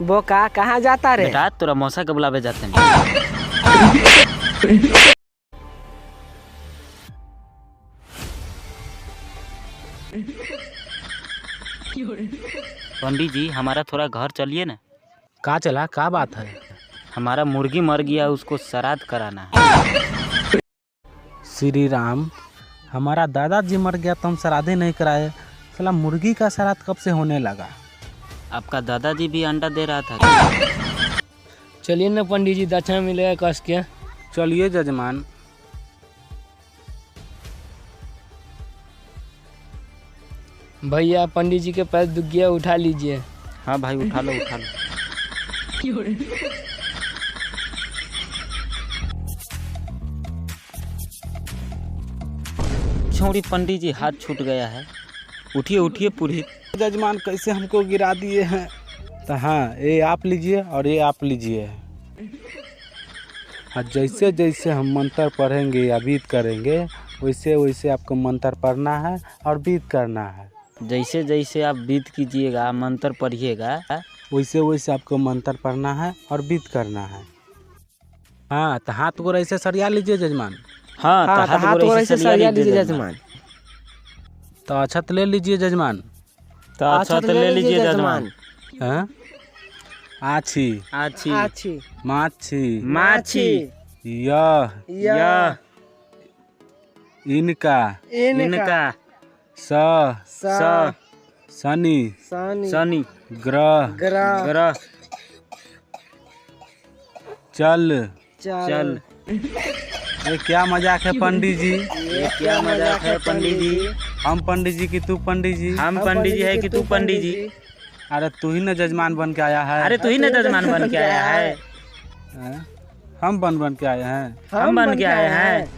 बोका कहाँ जाता रे? बेटा तोरा मौसा के बुलावे जाते हैं। पंडित जी हमारा थोड़ा घर चलिए ना। का चला, का बात है? हमारा मुर्गी मर गया, उसको श्राद्ध कराना है। श्री राम, हमारा दादाजी मर गया तो हम श्राद्धे नहीं कराए। साला मुर्गी का श्राद्ध कब से होने लगा? आपका दादाजी भी अंडा दे रहा था। चलिए ना पंडित जी, दक्षिणा मिलेगा कस के। चलिए जजमान। भैया पंडित जी के पैर दुख गया, उठा लीजिए। हाँ भाई उठा लो उठा लो। छोड़ी पंडित जी, हाथ छूट गया है। उठिए उठिए पुरोहित। जजमान कैसे हमको गिरा दिए हैं। तो हाँ, ये आप लीजिए और ये आप लीजिए। और जैसे जैसे हम मंत्र पढ़ेंगे या बीत करेंगे, वैसे वैसे आपको मंत्र पढ़ना है और बीत करना है। जैसे जैसे आप बीत कीजिएगा, मंत्र पढ़िएगा, वैसे वैसे आपको मंत्र पढ़ना है और बीत करना है। हाँ, तो हाथ को ऐसे सरिया लीजिए जजमान। हाँ तो हाथ को ऐसे सरिया लीजिए जजमान। तो अक्षत ले लीजिए जजमान। तो अक्षत ले लीजिए जजमान। हाँ? आछी आछी आछी माछी माछी यह इनका इनका स शनि शनि ग्रह ग्रह चल। ये क्या मजाक है पंडित जी? ये क्या मजाक है पंडित जी? हम पंडित जी कि तू पंडित जी? हम पंडित जी है कि तू पंडित जी? अरे तू ही न जजमान बन के आया है। अरे तू ही ना जजमान बन के आया है। हैं? हम बन के आए हैं। हम बन के आए हैं।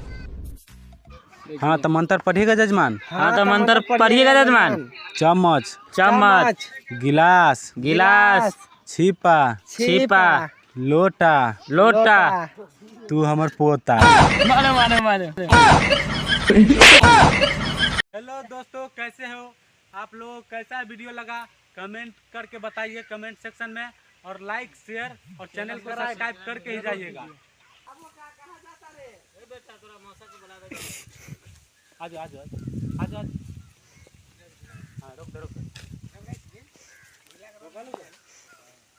हाँ तो मंत्र पढ़िएगा जजमान। हाँ तो मंत्र पढ़िएगा जजमान। चम्मच चम्मच गिलास गिलास छिपा छिपा लोटा लोटा। तू हमर पोता। मानो मानो मानो। हेलो दोस्तों, कैसे हो आप लोग? कैसा वीडियो लगा कमेंट करके बताइए कमेंट सेक्शन में, और लाइक शेयर और चैनल को सब्सक्राइब करके ही जाइएगा। आजा आजा आजा। हाँ रुक दो रुक दो।